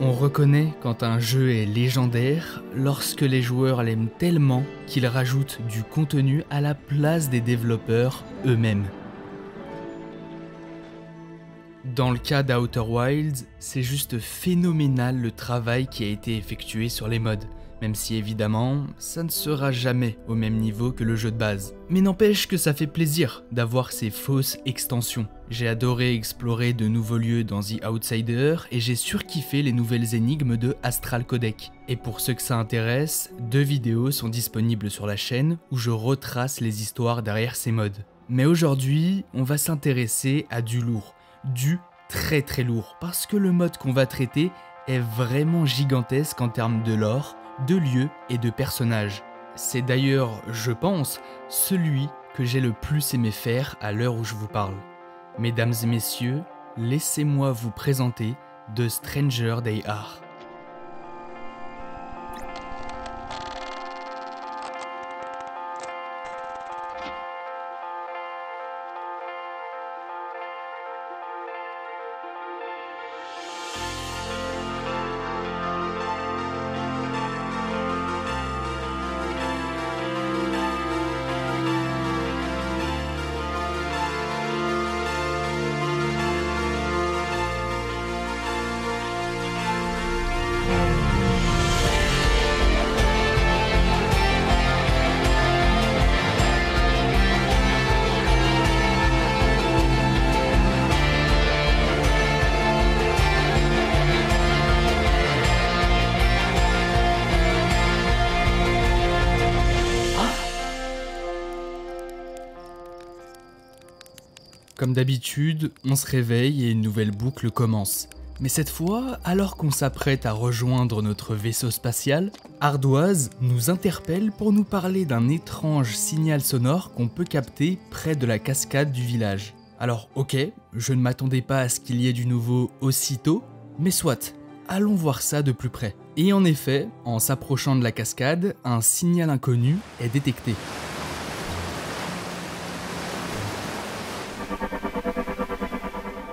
On reconnaît quand un jeu est légendaire lorsque les joueurs l'aiment tellement qu'ils rajoutent du contenu à la place des développeurs eux-mêmes. Dans le cas d'Outer Wilds, c'est juste phénoménal le travail qui a été effectué sur les mods, même si évidemment, ça ne sera jamais au même niveau que le jeu de base. Mais n'empêche que ça fait plaisir d'avoir ces fausses extensions. J'ai adoré explorer de nouveaux lieux dans The Outsider et j'ai surkiffé les nouvelles énigmes de Astral Codec. Et pour ceux que ça intéresse, 2 vidéos sont disponibles sur la chaîne où je retrace les histoires derrière ces mods. Mais aujourd'hui, on va s'intéresser à du lourd. Du très lourd, parce que le mode qu'on va traiter est vraiment gigantesque en termes de lore, de lieux et de personnages. C'est d'ailleurs, je pense, celui que j'ai le plus aimé faire à l'heure où je vous parle. Mesdames et messieurs, laissez-moi vous présenter The Stranger They Are. Comme d'habitude, on se réveille et une nouvelle boucle commence. Mais cette fois, alors qu'on s'apprête à rejoindre notre vaisseau spatial, Ardoise nous interpelle pour nous parler d'un étrange signal sonore qu'on peut capter près de la cascade du village. Alors ok, je ne m'attendais pas à ce qu'il y ait du nouveau aussitôt, mais soit, allons voir ça de plus près. Et en effet, en s'approchant de la cascade, un signal inconnu est détecté.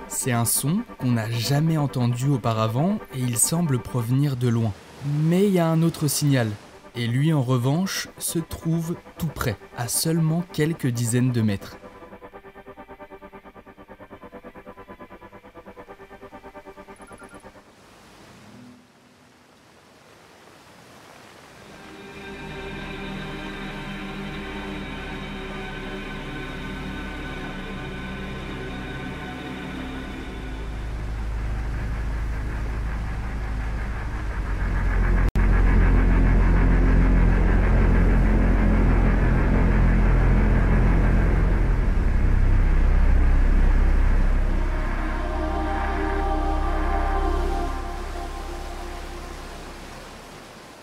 C'est un son qu'on n'a jamais entendu auparavant et il semble provenir de loin. Mais il y a un autre signal, et lui en revanche se trouve tout près, à seulement quelques dizaines de mètres.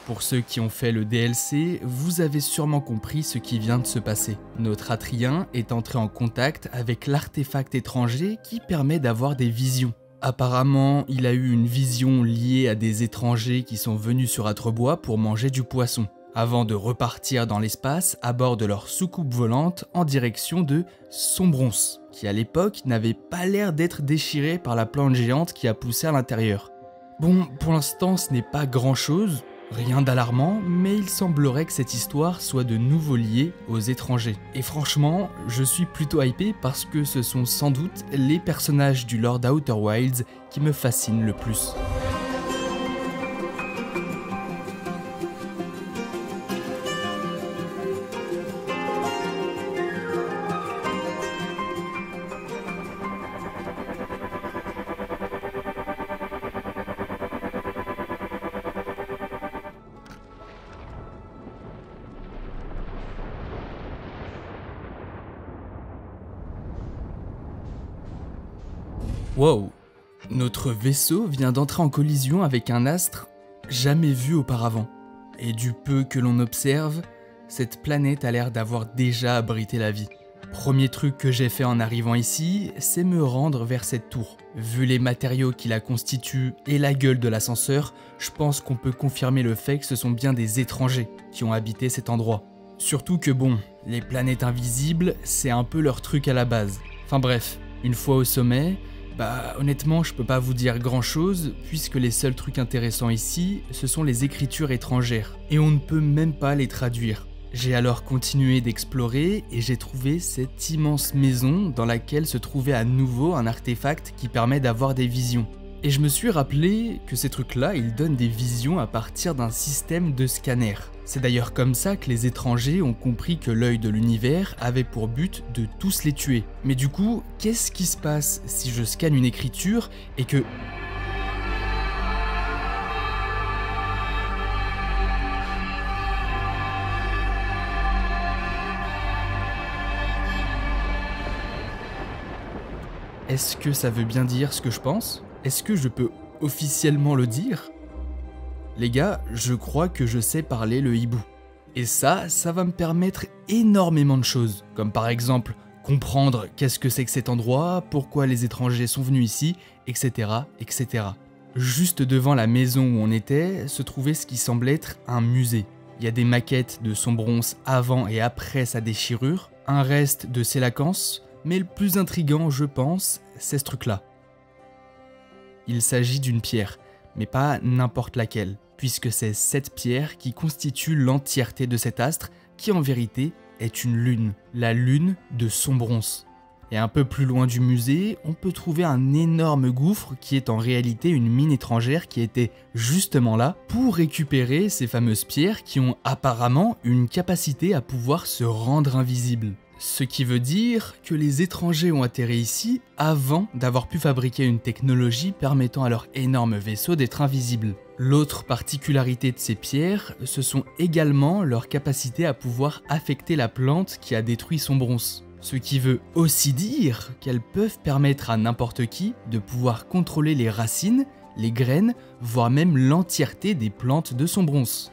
Pour ceux qui ont fait le DLC, vous avez sûrement compris ce qui vient de se passer. Notre Atrien est entré en contact avec l'artefact étranger qui permet d'avoir des visions. Apparemment, il a eu une vision liée à des étrangers qui sont venus sur Atrebois pour manger du poisson, avant de repartir dans l'espace à bord de leur soucoupe volante en direction de Sombronce, qui à l'époque n'avait pas l'air d'être déchiré par la plante géante qui a poussé à l'intérieur. Bon, pour l'instant ce n'est pas grand chose, rien d'alarmant, mais il semblerait que cette histoire soit de nouveau liée aux étrangers. Et franchement, je suis plutôt hypé parce que ce sont sans doute les personnages du lore d'Outer Wilds qui me fascinent le plus. Wow, notre vaisseau vient d'entrer en collision avec un astre jamais vu auparavant. Et du peu que l'on observe, cette planète a l'air d'avoir déjà abrité la vie. Premier truc que j'ai fait en arrivant ici, c'est me rendre vers cette tour. Vu les matériaux qui la constituent et la gueule de l'ascenseur, je pense qu'on peut confirmer le fait que ce sont bien des étrangers qui ont habité cet endroit. Surtout que bon, les planètes invisibles, c'est un peu leur truc à la base. Enfin bref, une fois au sommet, Bah honnêtement, je peux pas vous dire grand chose, puisque les seuls trucs intéressants ici, ce sont les écritures étrangères, et on ne peut même pas les traduire. J'ai alors continué d'explorer et j'ai trouvé cette immense maison dans laquelle se trouvait à nouveau un artefact qui permet d'avoir des visions. Et je me suis rappelé que ces trucs-là, ils donnent des visions à partir d'un système de scanner. C'est d'ailleurs comme ça que les étrangers ont compris que l'œil de l'univers avait pour but de tous les tuer. Mais du coup, qu'est-ce qui se passe si je scanne une écriture et que... Est-ce que ça veut bien dire ce que je pense ? Est-ce que je peux officiellement le dire ? Les gars, je crois que je sais parler le hibou. Et ça va me permettre énormément de choses, comme par exemple comprendre qu'est-ce que c'est que cet endroit, pourquoi les étrangers sont venus ici, etc., etc. Juste devant la maison où on était, se trouvait ce qui semblait être un musée. Il y a des maquettes de son bronze avant et après sa déchirure, un reste de Sélacance, mais le plus intriguant, je pense, c'est ce truc-là. Il s'agit d'une pierre, mais pas n'importe laquelle, puisque c'est cette pierre qui constitue l'entièreté de cet astre, qui en vérité est une lune, la lune de Sombronce. Et un peu plus loin du musée, on peut trouver un énorme gouffre qui est en réalité une mine étrangère qui était justement là pour récupérer ces fameuses pierres qui ont apparemment une capacité à pouvoir se rendre invisibles. Ce qui veut dire que les étrangers ont atterri ici avant d'avoir pu fabriquer une technologie permettant à leur énorme vaisseau d'être invisible. L'autre particularité de ces pierres, ce sont également leur capacité à pouvoir affecter la plante qui a détruit Sombronce. Ce qui veut aussi dire qu'elles peuvent permettre à n'importe qui de pouvoir contrôler les racines, les graines, voire même l'entièreté des plantes de Sombronce.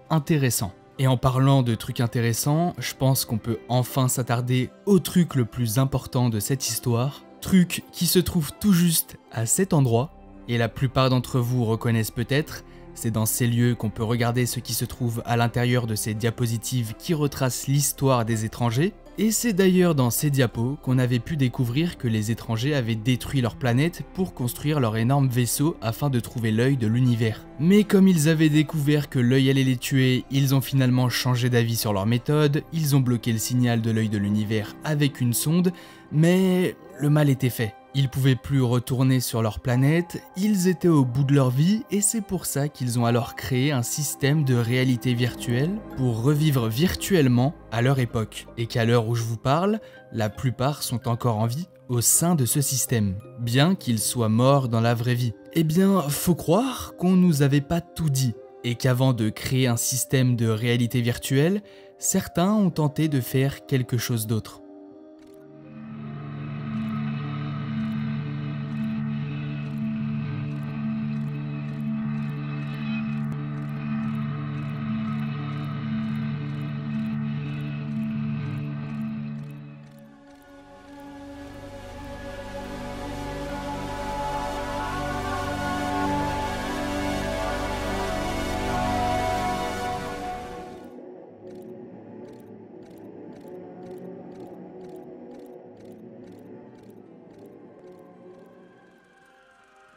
Intéressant. Et en parlant de trucs intéressants, je pense qu'on peut enfin s'attarder au truc le plus important de cette histoire, truc qui se trouve tout juste à cet endroit, et la plupart d'entre vous reconnaissent peut-être, c'est dans ces lieux qu'on peut regarder ce qui se trouve à l'intérieur de ces diapositives qui retracent l'histoire des étrangers, et c'est d'ailleurs dans ces diapos qu'on avait pu découvrir que les étrangers avaient détruit leur planète pour construire leur énorme vaisseau afin de trouver l'œil de l'univers. Mais comme ils avaient découvert que l'œil allait les tuer, ils ont finalement changé d'avis sur leur méthode, ils ont bloqué le signal de l'œil de l'univers avec une sonde, mais le mal était fait. Ils pouvaient plus retourner sur leur planète, ils étaient au bout de leur vie et c'est pour ça qu'ils ont alors créé un système de réalité virtuelle pour revivre virtuellement à leur époque. Et qu'à l'heure où je vous parle, la plupart sont encore en vie au sein de ce système, bien qu'ils soient morts dans la vraie vie. Eh bien, faut croire qu'on nous avait pas tout dit et qu'avant de créer un système de réalité virtuelle, certains ont tenté de faire quelque chose d'autre.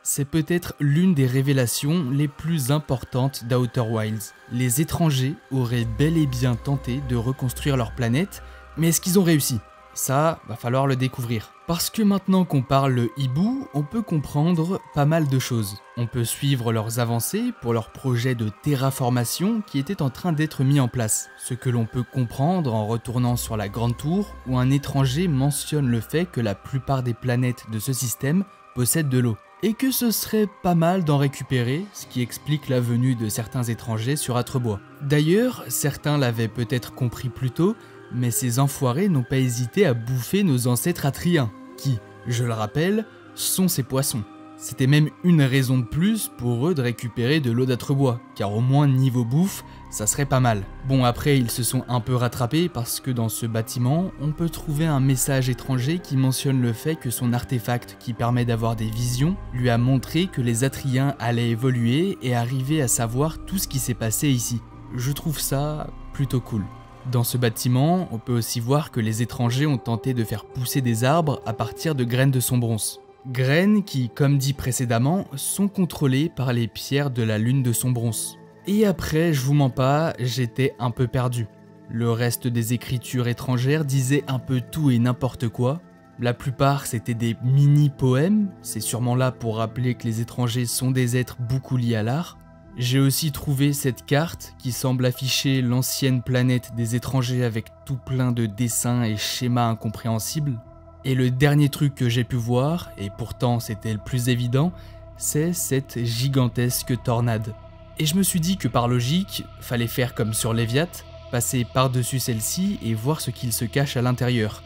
C'est peut-être l'une des révélations les plus importantes d'Outer Wilds. Les étrangers auraient bel et bien tenté de reconstruire leur planète, mais est-ce qu'ils ont réussi ? Ça, va falloir le découvrir. Parce que maintenant qu'on parle le hibou, on peut comprendre pas mal de choses. On peut suivre leurs avancées pour leur projet de terraformation qui était en train d'être mis en place. Ce que l'on peut comprendre en retournant sur la grande tour où un étranger mentionne le fait que la plupart des planètes de ce système possèdent de l'eau. Et que ce serait pas mal d'en récupérer, ce qui explique la venue de certains étrangers sur Atrebois. D'ailleurs, certains l'avaient peut-être compris plus tôt, mais ces enfoirés n'ont pas hésité à bouffer nos ancêtres atriens, qui, je le rappelle, sont ces poissons. C'était même une raison de plus pour eux de récupérer de l'eau d'Atrebois, car au moins niveau bouffe, ça serait pas mal. Bon, après ils se sont un peu rattrapés parce que dans ce bâtiment, on peut trouver un message étranger qui mentionne le fait que son artefact qui permet d'avoir des visions lui a montré que les Atriens allaient évoluer et arriver à savoir tout ce qui s'est passé ici. Je trouve ça plutôt cool. Dans ce bâtiment, on peut aussi voir que les étrangers ont tenté de faire pousser des arbres à partir de graines de Sombronce. Graines qui, comme dit précédemment, sont contrôlées par les pierres de la lune de Sombronce. Et après, je vous mens pas, j'étais un peu perdu. Le reste des écritures étrangères disait un peu tout et n'importe quoi. La plupart c'était des mini-poèmes, c'est sûrement là pour rappeler que les étrangers sont des êtres beaucoup liés à l'art. J'ai aussi trouvé cette carte qui semble afficher l'ancienne planète des étrangers avec tout plein de dessins et schémas incompréhensibles. Et le dernier truc que j'ai pu voir, et pourtant c'était le plus évident, c'est cette gigantesque tornade. Et je me suis dit que par logique, fallait faire comme sur Léviat, passer par-dessus celle-ci et voir ce qu'il se cache à l'intérieur.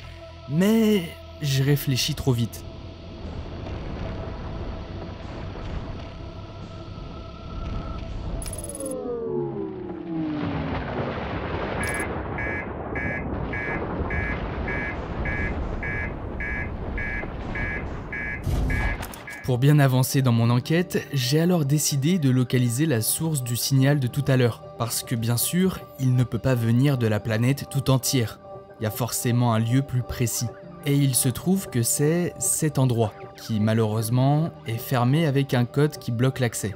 Mais j'ai réfléchi trop vite. Pour bien avancer dans mon enquête, j'ai alors décidé de localiser la source du signal de tout à l'heure, parce que bien sûr, il ne peut pas venir de la planète tout entière. Il y a forcément un lieu plus précis. Et il se trouve que c'est cet endroit, qui malheureusement est fermé avec un code qui bloque l'accès.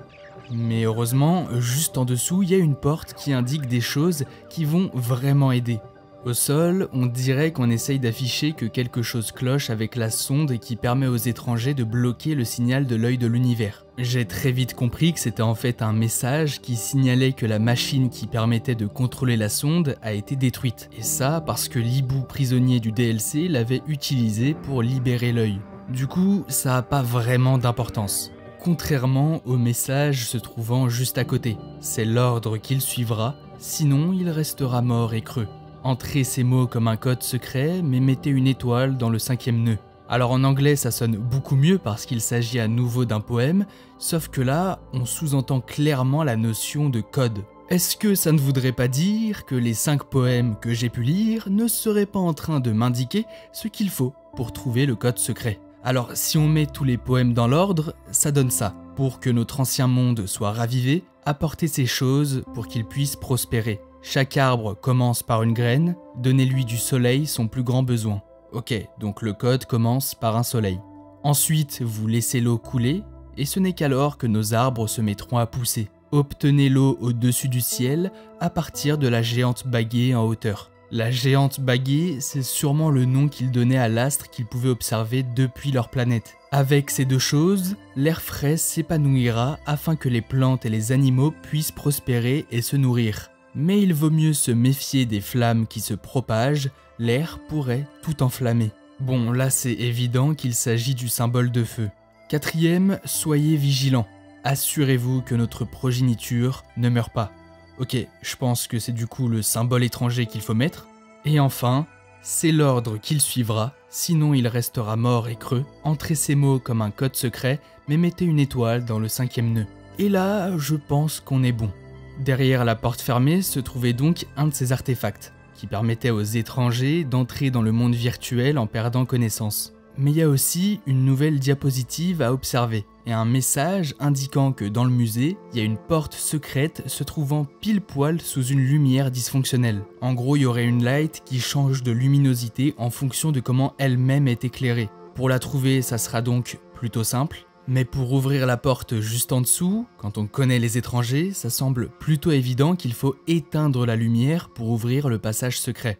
Mais heureusement, juste en dessous, il y a une porte qui indique des choses qui vont vraiment aider. Au sol, on dirait qu'on essaye d'afficher que quelque chose cloche avec la sonde qui permet aux étrangers de bloquer le signal de l'œil de l'univers. J'ai très vite compris que c'était en fait un message qui signalait que la machine qui permettait de contrôler la sonde a été détruite. Et ça parce que l'hibou prisonnier du DLC l'avait utilisé pour libérer l'œil. Du coup, ça n'a pas vraiment d'importance. Contrairement au message se trouvant juste à côté. C'est l'ordre qu'il suivra, sinon il restera mort et creux. Entrez ces mots comme un code secret, mais mettez une étoile dans le 5e nœud. Alors en anglais ça sonne beaucoup mieux parce qu'il s'agit à nouveau d'un poème, sauf que là on sous-entend clairement la notion de code. Est-ce que ça ne voudrait pas dire que les 5 poèmes que j'ai pu lire ne seraient pas en train de m'indiquer ce qu'il faut pour trouver le code secret? Alors si on met tous les poèmes dans l'ordre, ça donne ça. Pour que notre ancien monde soit ravivé, apportez ces choses pour qu'il puisse prospérer. Chaque arbre commence par une graine, donnez-lui du soleil son plus grand besoin. Ok, donc le code commence par un soleil. Ensuite, vous laissez l'eau couler, et ce n'est qu'alors que nos arbres se mettront à pousser. Obtenez l'eau au-dessus du ciel à partir de la géante baguée en hauteur. La géante baguée, c'est sûrement le nom qu'ils donnaient à l'astre qu'ils pouvaient observer depuis leur planète. Avec ces deux choses, l'air frais s'épanouira afin que les plantes et les animaux puissent prospérer et se nourrir. Mais il vaut mieux se méfier des flammes qui se propagent, l'air pourrait tout enflammer. Bon, là c'est évident qu'il s'agit du symbole de feu. 4e, soyez vigilants. Assurez-vous que notre progéniture ne meurt pas. Ok, je pense que c'est du coup le symbole étranger qu'il faut mettre. Et enfin, c'est l'ordre qu'il suivra, sinon il restera mort et creux. Entrez ces mots comme un code secret, mais mettez une étoile dans le 5e nœud. Et là, je pense qu'on est bon. Derrière la porte fermée se trouvait donc un de ces artefacts, qui permettait aux étrangers d'entrer dans le monde virtuel en perdant connaissance. Mais il y a aussi une nouvelle diapositive à observer, et un message indiquant que dans le musée, il y a une porte secrète se trouvant pile poil sous une lumière dysfonctionnelle. En gros, il y aurait une light qui change de luminosité en fonction de comment elle-même est éclairée. Pour la trouver, ça sera donc plutôt simple. Mais pour ouvrir la porte juste en dessous, quand on connaît les étrangers, ça semble plutôt évident qu'il faut éteindre la lumière pour ouvrir le passage secret.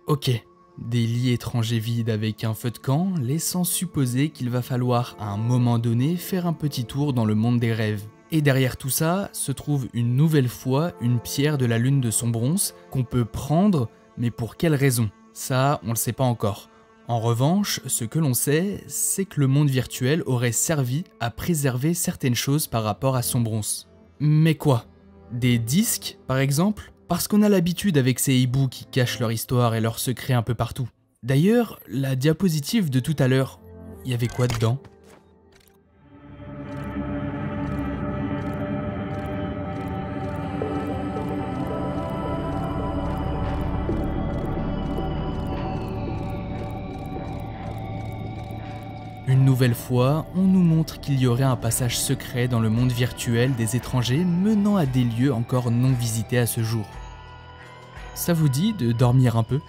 Ok, des lits étrangers vides avec un feu de camp, laissant supposer qu'il va falloir à un moment donné faire un petit tour dans le monde des rêves. Et derrière tout ça se trouve une nouvelle fois une pierre de la lune de Sombronce qu'on peut prendre, mais pour quelle raison? Ça, on le sait pas encore. En revanche, ce que l'on sait, c'est que le monde virtuel aurait servi à préserver certaines choses par rapport à Sombronce. Mais quoi? Des disques, par exemple? Parce qu'on a l'habitude avec ces hiboux qui cachent leur histoire et leurs secrets un peu partout. D'ailleurs, la diapositive de tout à l'heure, il y avait quoi dedans? Une nouvelle fois, on nous montre qu'il y aurait un passage secret dans le monde virtuel des étrangers menant à des lieux encore non visités à ce jour. Ça vous dit de dormir un peu ?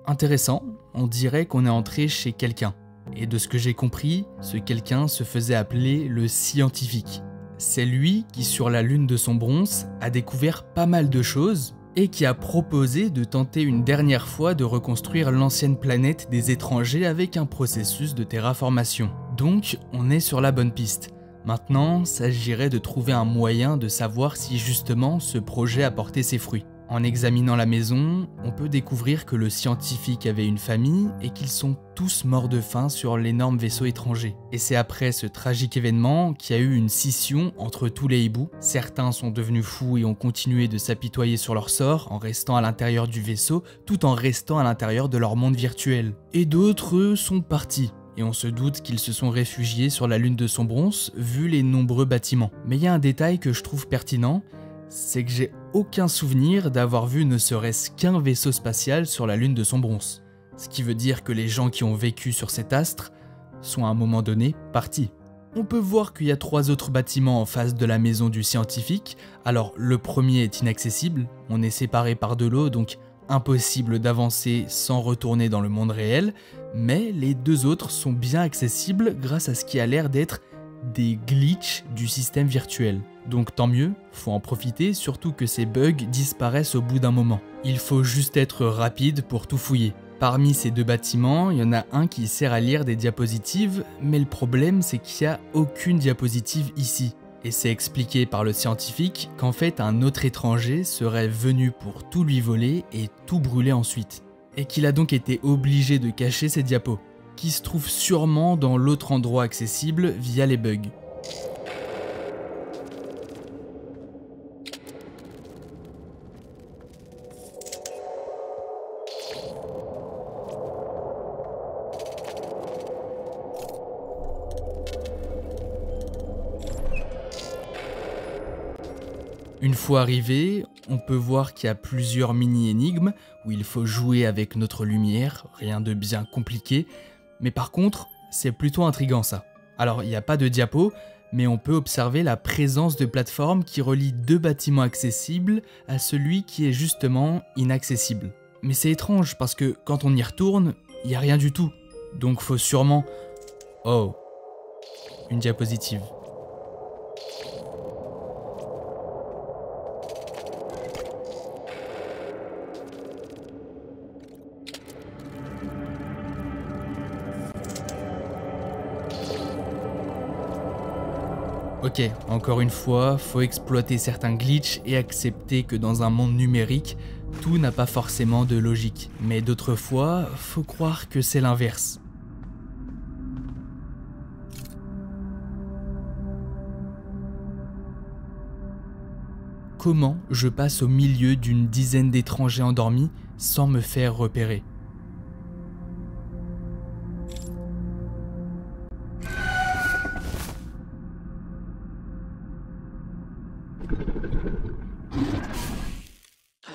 Intéressant, on dirait qu'on est entré chez quelqu'un. Et de ce que j'ai compris, ce quelqu'un se faisait appeler le scientifique. C'est lui qui, sur la lune de son bronze, a découvert pas mal de choses et qui a proposé de tenter une dernière fois de reconstruire l'ancienne planète des étrangers avec un processus de terraformation. Donc, on est sur la bonne piste. Maintenant, s'agirait de trouver un moyen de savoir si justement ce projet a porté ses fruits. En examinant la maison, on peut découvrir que le scientifique avait une famille et qu'ils sont tous morts de faim sur l'énorme vaisseau étranger. Et c'est après ce tragique événement qu'il y a eu une scission entre tous les hiboux. Certains sont devenus fous et ont continué de s'apitoyer sur leur sort en restant à l'intérieur du vaisseau tout en restant à l'intérieur de leur monde virtuel. Et d'autres, eux, sont partis. Et on se doute qu'ils se sont réfugiés sur la lune de son bronze vu les nombreux bâtiments. Mais il y a un détail que je trouve pertinent, c'est que j'ai aucun souvenir d'avoir vu ne serait-ce qu'un vaisseau spatial sur la lune de son bronze. Ce qui veut dire que les gens qui ont vécu sur cet astre sont à un moment donné partis. On peut voir qu'il y a 3 autres bâtiments en face de la maison du scientifique. Alors le premier est inaccessible, on est séparé par de l'eau donc impossible d'avancer sans retourner dans le monde réel, mais les 2 autres sont bien accessibles grâce à ce qui a l'air d'être des glitches du système virtuel. Donc tant mieux, faut en profiter, surtout que ces bugs disparaissent au bout d'un moment. Il faut juste être rapide pour tout fouiller. Parmi ces 2 bâtiments, il y en a un qui sert à lire des diapositives, mais le problème c'est qu'il n'y a aucune diapositive ici. Et c'est expliqué par le scientifique qu'en fait un autre étranger serait venu pour tout lui voler et tout brûler ensuite. Et qu'il a donc été obligé de cacher ses diapos, qui se trouvent sûrement dans l'autre endroit accessible via les bugs. Une fois arrivé, on peut voir qu'il y a plusieurs mini-énigmes où il faut jouer avec notre lumière, rien de bien compliqué, mais par contre, c'est plutôt intriguant ça. Alors, il n'y a pas de diapo, mais on peut observer la présence de plateformes qui relient 2 bâtiments accessibles à celui qui est justement inaccessible. Mais c'est étrange parce que quand on y retourne, il n'y a rien du tout. Donc faut sûrement... Oh, une diapositive. Ok, encore une fois, faut exploiter certains glitches et accepter que dans un monde numérique, tout n'a pas forcément de logique. Mais d'autres fois, faut croire que c'est l'inverse. Comment je passe au milieu d'une dizaine d'étrangers endormis sans me faire repérer ?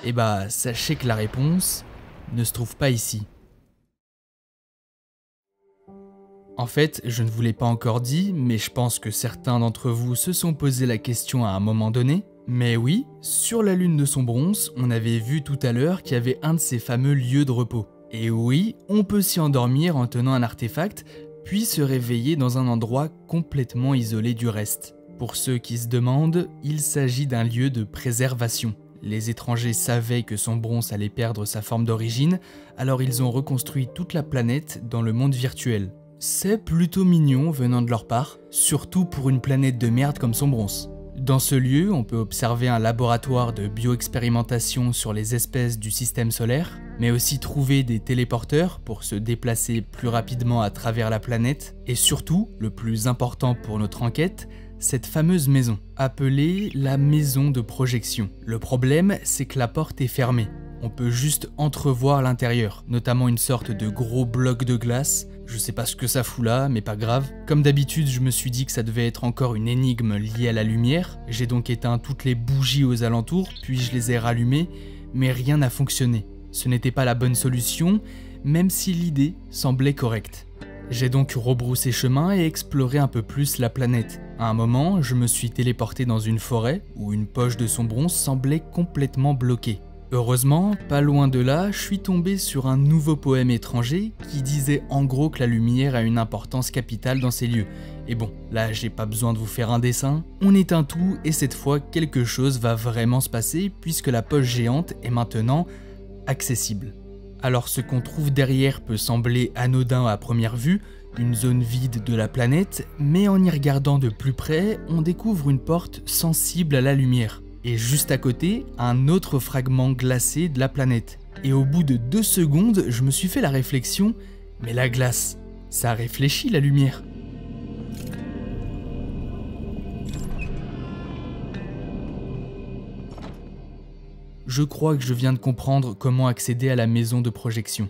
Eh bah, sachez que la réponse ne se trouve pas ici. En fait, je ne vous l'ai pas encore dit, mais je pense que certains d'entre vous se sont posé la question à un moment donné. Mais oui, sur la lune de Sombronce, on avait vu tout à l'heure qu'il y avait un de ces fameux lieux de repos. Et oui, on peut s'y endormir en tenant un artefact, puis se réveiller dans un endroit complètement isolé du reste. Pour ceux qui se demandent, il s'agit d'un lieu de préservation. Les étrangers savaient que Sombronce allait perdre sa forme d'origine, alors ils ont reconstruit toute la planète dans le monde virtuel. C'est plutôt mignon venant de leur part, surtout pour une planète de merde comme Sombronce. Dans ce lieu, on peut observer un laboratoire de bioexpérimentation sur les espèces du système solaire, mais aussi trouver des téléporteurs pour se déplacer plus rapidement à travers la planète, et surtout, le plus important pour notre enquête, cette fameuse maison, appelée la maison de projection. Le problème, c'est que la porte est fermée. On peut juste entrevoir l'intérieur, notamment une sorte de gros bloc de glace. Je sais pas ce que ça fout là, mais pas grave. Comme d'habitude, je me suis dit que ça devait être encore une énigme liée à la lumière. J'ai donc éteint toutes les bougies aux alentours, puis je les ai rallumées, mais rien n'a fonctionné. Ce n'était pas la bonne solution, même si l'idée semblait correcte. J'ai donc rebroussé chemin et exploré un peu plus la planète. À un moment, je me suis téléporté dans une forêt où une poche de Sombronce semblait complètement bloquée. Heureusement, pas loin de là, je suis tombé sur un nouveau poème étranger qui disait en gros que la lumière a une importance capitale dans ces lieux. Et bon, là j'ai pas besoin de vous faire un dessin, on éteint tout et cette fois quelque chose va vraiment se passer puisque la poche géante est maintenant accessible. Alors ce qu'on trouve derrière peut sembler anodin à première vue, une zone vide de la planète, mais en y regardant de plus près, on découvre une porte sensible à la lumière. Et juste à côté, un autre fragment glacé de la planète. Et au bout de 2 secondes, je me suis fait la réflexion, mais la glace, ça réfléchit la lumière. Je crois que je viens de comprendre comment accéder à la maison de projection.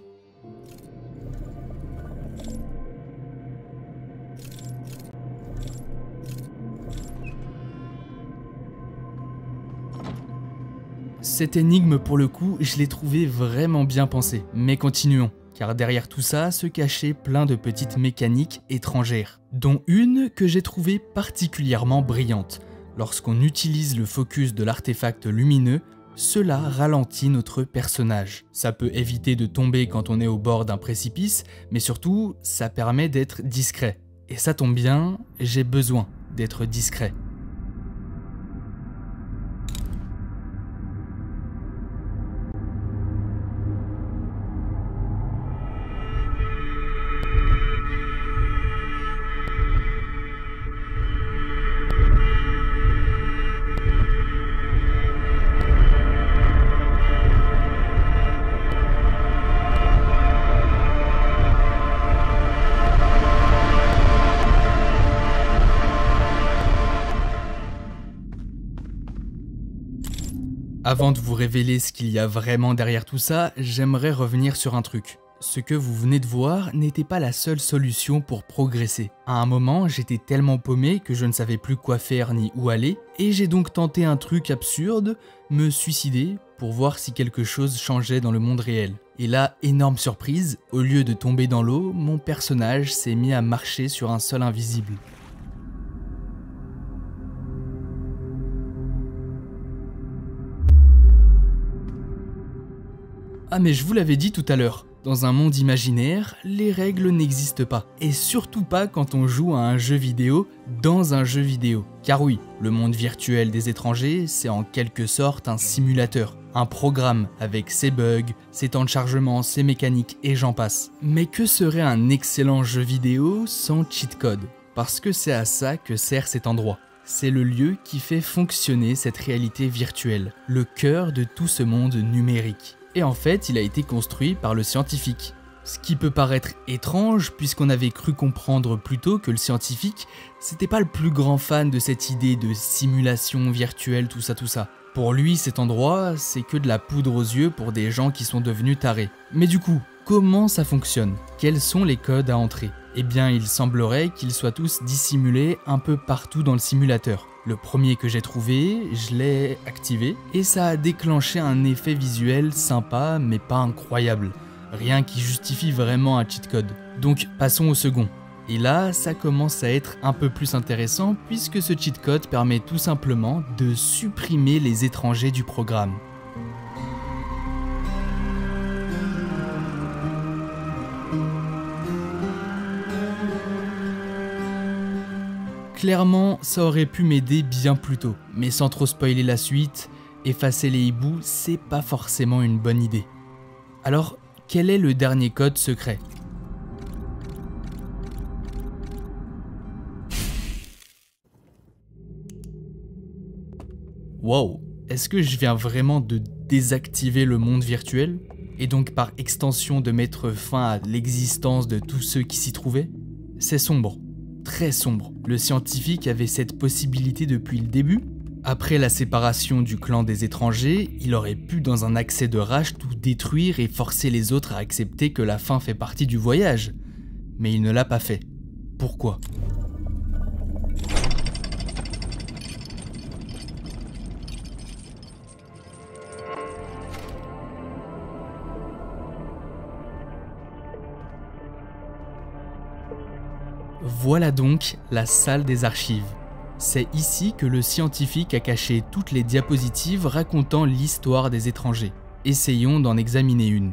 Cette énigme, pour le coup, je l'ai trouvée vraiment bien pensée. Mais continuons, car derrière tout ça se cachaient plein de petites mécaniques étrangères, dont une que j'ai trouvée particulièrement brillante. Lorsqu'on utilise le focus de l'artefact lumineux, cela ralentit notre personnage. Ça peut éviter de tomber quand on est au bord d'un précipice, mais surtout, ça permet d'être discret. Et ça tombe bien, j'ai besoin d'être discret. Avant de vous révéler ce qu'il y a vraiment derrière tout ça, j'aimerais revenir sur un truc. Ce que vous venez de voir n'était pas la seule solution pour progresser. À un moment, j'étais tellement paumé que je ne savais plus quoi faire ni où aller, et j'ai donc tenté un truc absurde, me suicider pour voir si quelque chose changeait dans le monde réel. Et là, énorme surprise, au lieu de tomber dans l'eau, mon personnage s'est mis à marcher sur un sol invisible. Ah mais je vous l'avais dit tout à l'heure, dans un monde imaginaire, les règles n'existent pas. Et surtout pas quand on joue à un jeu vidéo dans un jeu vidéo. Car oui, le monde virtuel des étrangers, c'est en quelque sorte un simulateur. Un programme avec ses bugs, ses temps de chargement, ses mécaniques et j'en passe. Mais que serait un excellent jeu vidéo sans cheat code? Parce que c'est à ça que sert cet endroit. C'est le lieu qui fait fonctionner cette réalité virtuelle, le cœur de tout ce monde numérique. Et en fait, il a été construit par le scientifique. Ce qui peut paraître étrange, puisqu'on avait cru comprendre plus tôt que le scientifique, c'était pas le plus grand fan de cette idée de simulation virtuelle, tout ça. Pour lui, cet endroit, c'est que de la poudre aux yeux pour des gens qui sont devenus tarés. Mais du coup, comment ça fonctionne? Quels sont les codes à entrer? Eh bien, il semblerait qu'ils soient tous dissimulés un peu partout dans le simulateur. Le premier que j'ai trouvé, je l'ai activé et ça a déclenché un effet visuel sympa mais pas incroyable. Rien qui justifie vraiment un cheat code. Donc passons au second. Et là, ça commence à être un peu plus intéressant puisque ce cheat code permet tout simplement de supprimer les étrangers du programme. Clairement, ça aurait pu m'aider bien plus tôt, mais sans trop spoiler la suite, effacer les hiboux, c'est pas forcément une bonne idée. Alors, quel est le dernier code secret ? Wow, est-ce que je viens vraiment de désactiver le monde virtuel ? Et donc par extension de mettre fin à l'existence de tous ceux qui s'y trouvaient ? C'est sombre, très sombre. Le scientifique avait cette possibilité depuis le début. Après la séparation du clan des étrangers, il aurait pu dans un accès de rage tout détruire et forcer les autres à accepter que la fin fait partie du voyage. Mais il ne l'a pas fait. Pourquoi ? Voilà donc la salle des archives. C'est ici que le scientifique a caché toutes les diapositives racontant l'histoire des étrangers. Essayons d'en examiner une.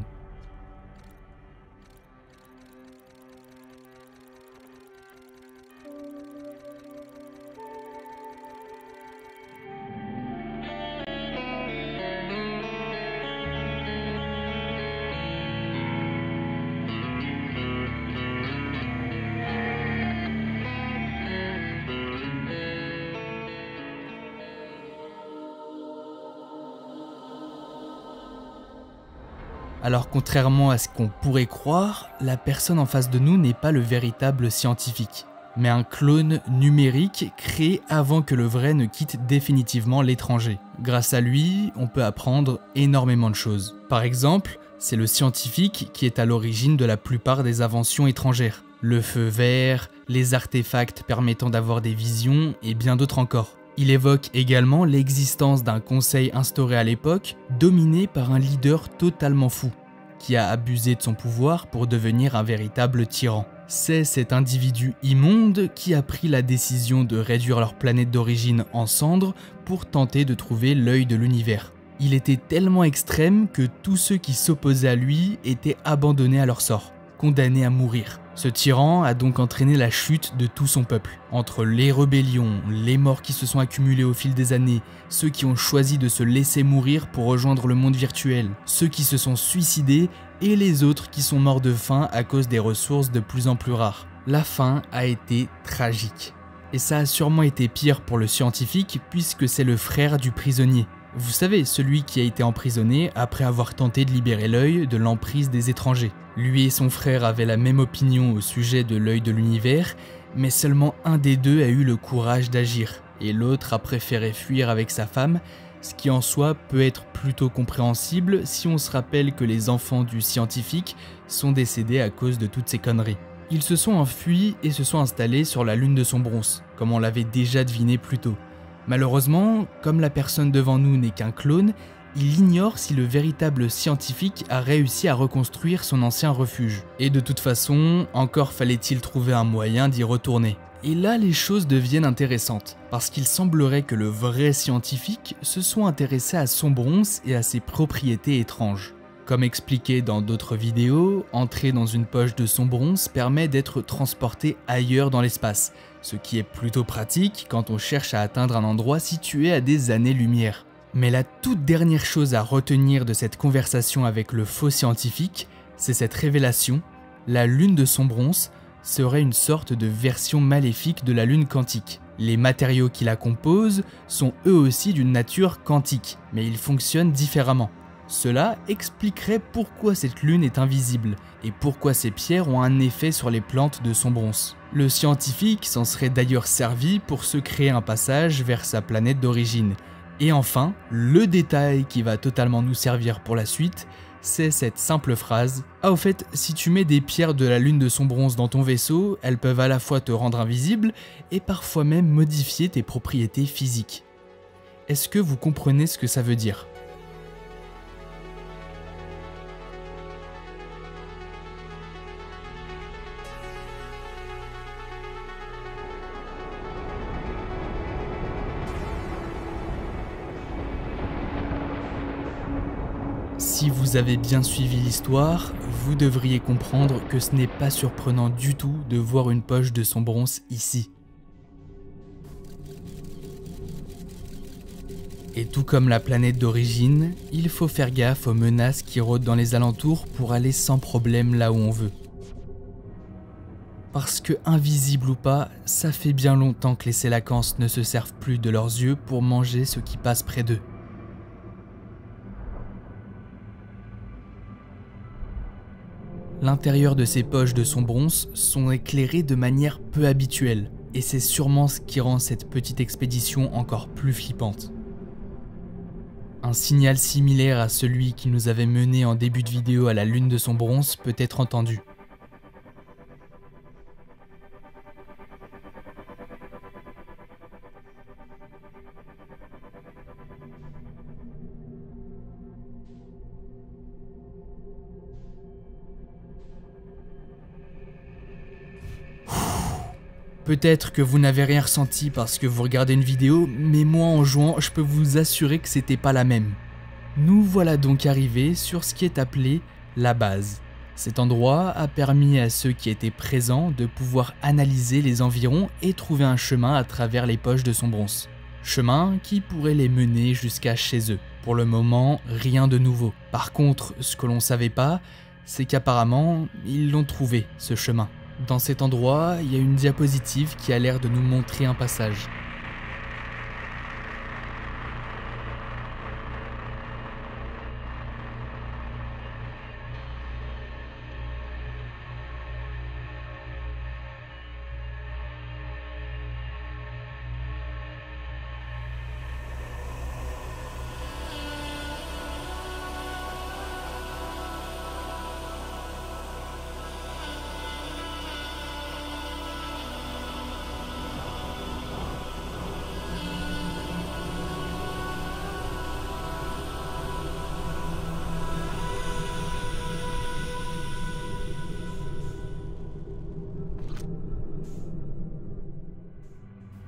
Alors contrairement à ce qu'on pourrait croire, la personne en face de nous n'est pas le véritable scientifique, mais un clone numérique créé avant que le vrai ne quitte définitivement l'étranger. Grâce à lui, on peut apprendre énormément de choses. Par exemple, c'est le scientifique qui est à l'origine de la plupart des inventions étrangères. Le feu vert, les artefacts permettant d'avoir des visions et bien d'autres encore. Il évoque également l'existence d'un conseil instauré à l'époque, dominé par un leader totalement fou, qui a abusé de son pouvoir pour devenir un véritable tyran. C'est cet individu immonde qui a pris la décision de réduire leur planète d'origine en cendres pour tenter de trouver l'œil de l'univers. Il était tellement extrême que tous ceux qui s'opposaient à lui étaient abandonnés à leur sort, condamnés à mourir. Ce tyran a donc entraîné la chute de tout son peuple. Entre les rébellions, les morts qui se sont accumulés au fil des années, ceux qui ont choisi de se laisser mourir pour rejoindre le monde virtuel, ceux qui se sont suicidés et les autres qui sont morts de faim à cause des ressources de plus en plus rares. La fin a été tragique. Et ça a sûrement été pire pour le scientifique puisque c'est le frère du prisonnier. Vous savez, celui qui a été emprisonné après avoir tenté de libérer l'œil de l'emprise des étrangers. Lui et son frère avaient la même opinion au sujet de l'œil de l'univers, mais seulement un des deux a eu le courage d'agir, et l'autre a préféré fuir avec sa femme, ce qui en soi peut être plutôt compréhensible si on se rappelle que les enfants du scientifique sont décédés à cause de toutes ces conneries. Ils se sont enfuis et se sont installés sur la lune de Sombronce, comme on l'avait déjà deviné plus tôt. Malheureusement, comme la personne devant nous n'est qu'un clone, il ignore si le véritable scientifique a réussi à reconstruire son ancien refuge. Et de toute façon, encore fallait-il trouver un moyen d'y retourner. Et là, les choses deviennent intéressantes, parce qu'il semblerait que le vrai scientifique se soit intéressé à Sombronce et à ses propriétés étranges. Comme expliqué dans d'autres vidéos, entrer dans une poche de Sombronce permet d'être transporté ailleurs dans l'espace, ce qui est plutôt pratique quand on cherche à atteindre un endroit situé à des années-lumière. Mais la toute dernière chose à retenir de cette conversation avec le faux scientifique, c'est cette révélation: la lune de Sombronce serait une sorte de version maléfique de la lune quantique. Les matériaux qui la composent sont eux aussi d'une nature quantique, mais ils fonctionnent différemment. Cela expliquerait pourquoi cette lune est invisible et pourquoi ces pierres ont un effet sur les plantes de Sombronce. Le scientifique s'en serait d'ailleurs servi pour se créer un passage vers sa planète d'origine. Et enfin, le détail qui va totalement nous servir pour la suite, c'est cette simple phrase: « Ah au fait, si tu mets des pierres de la lune de Sombronce dans ton vaisseau, elles peuvent à la fois te rendre invisible et parfois même modifier tes propriétés physiques. » Est-ce que vous comprenez ce que ça veut dire ? Si vous avez bien suivi l'histoire, vous devriez comprendre que ce n'est pas surprenant du tout de voir une poche de Sombronce ici. Et tout comme la planète d'origine, il faut faire gaffe aux menaces qui rôdent dans les alentours pour aller sans problème là où on veut. Parce que, invisible ou pas, ça fait bien longtemps que les Sélacans ne se servent plus de leurs yeux pour manger ce qui passe près d'eux. L'intérieur de ces poches de Sombronce sont éclairés de manière peu habituelle, et c'est sûrement ce qui rend cette petite expédition encore plus flippante. Un signal similaire à celui qui nous avait mené en début de vidéo à la lune de Sombronce peut être entendu. Peut-être que vous n'avez rien ressenti parce que vous regardez une vidéo, mais moi en jouant, je peux vous assurer que c'était pas la même. Nous voilà donc arrivés sur ce qui est appelé la base. Cet endroit a permis à ceux qui étaient présents de pouvoir analyser les environs et trouver un chemin à travers les poches de Sombronce. Chemin qui pourrait les mener jusqu'à chez eux. Pour le moment, rien de nouveau. Par contre, ce que l'on savait pas, c'est qu'apparemment, ils l'ont trouvé, ce chemin. Dans cet endroit, il y a une diapositive qui a l'air de nous montrer un passage.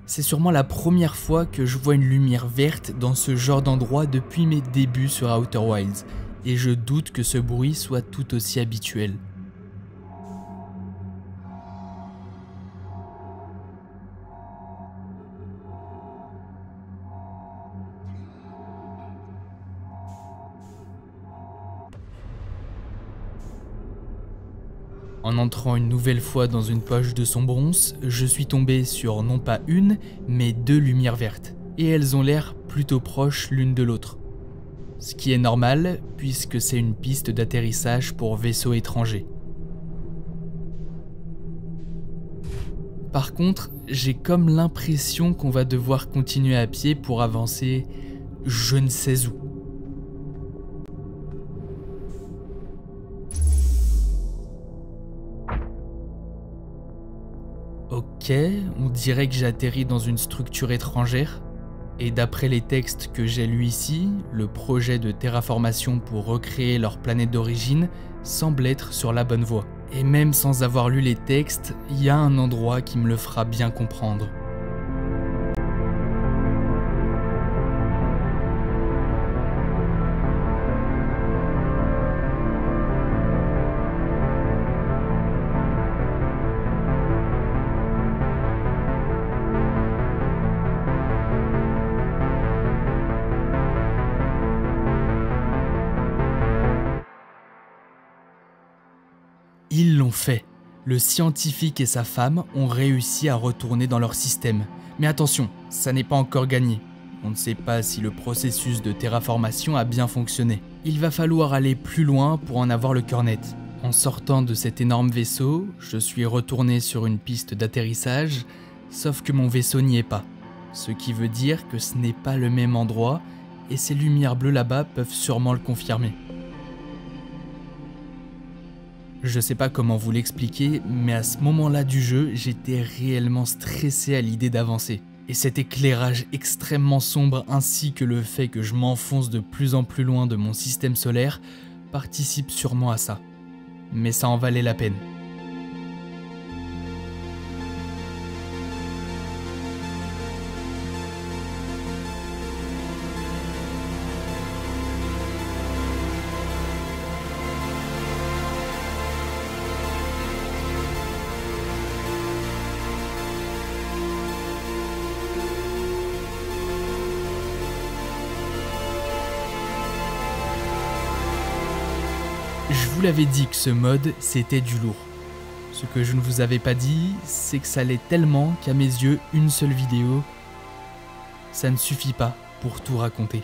C'est sûrement la première fois que je vois une lumière verte dans ce genre d'endroit depuis mes débuts sur Outer Wilds, et je doute que ce bruit soit tout aussi habituel. En entrant une nouvelle fois dans une poche de Sombronce, je suis tombé sur non pas une, mais deux lumières vertes, et elles ont l'air plutôt proches l'une de l'autre. Ce qui est normal, puisque c'est une piste d'atterrissage pour vaisseaux étrangers. Par contre, j'ai comme l'impression qu'on va devoir continuer à pied pour avancer je ne sais où. Ok, on dirait que j'ai atterri dans une structure étrangère. Et d'après les textes que j'ai lus ici, le projet de terraformation pour recréer leur planète d'origine semble être sur la bonne voie. Et même sans avoir lu les textes, il y a un endroit qui me le fera bien comprendre. Ils l'ont fait. Le scientifique et sa femme ont réussi à retourner dans leur système. Mais attention, ça n'est pas encore gagné. On ne sait pas si le processus de terraformation a bien fonctionné. Il va falloir aller plus loin pour en avoir le cœur net. En sortant de cet énorme vaisseau, je suis retourné sur une piste d'atterrissage, sauf que mon vaisseau n'y est pas. Ce qui veut dire que ce n'est pas le même endroit, et ces lumières bleues là-bas peuvent sûrement le confirmer. Je sais pas comment vous l'expliquer, mais à ce moment-là du jeu, j'étais réellement stressé à l'idée d'avancer. Et cet éclairage extrêmement sombre ainsi que le fait que je m'enfonce de plus en plus loin de mon système solaire participent sûrement à ça. Mais ça en valait la peine. vous l'avais dit que ce mode, c'était du lourd. Ce que je ne vous avais pas dit, c'est que ça l'est tellement qu'à mes yeux, une seule vidéo, ça ne suffit pas pour tout raconter.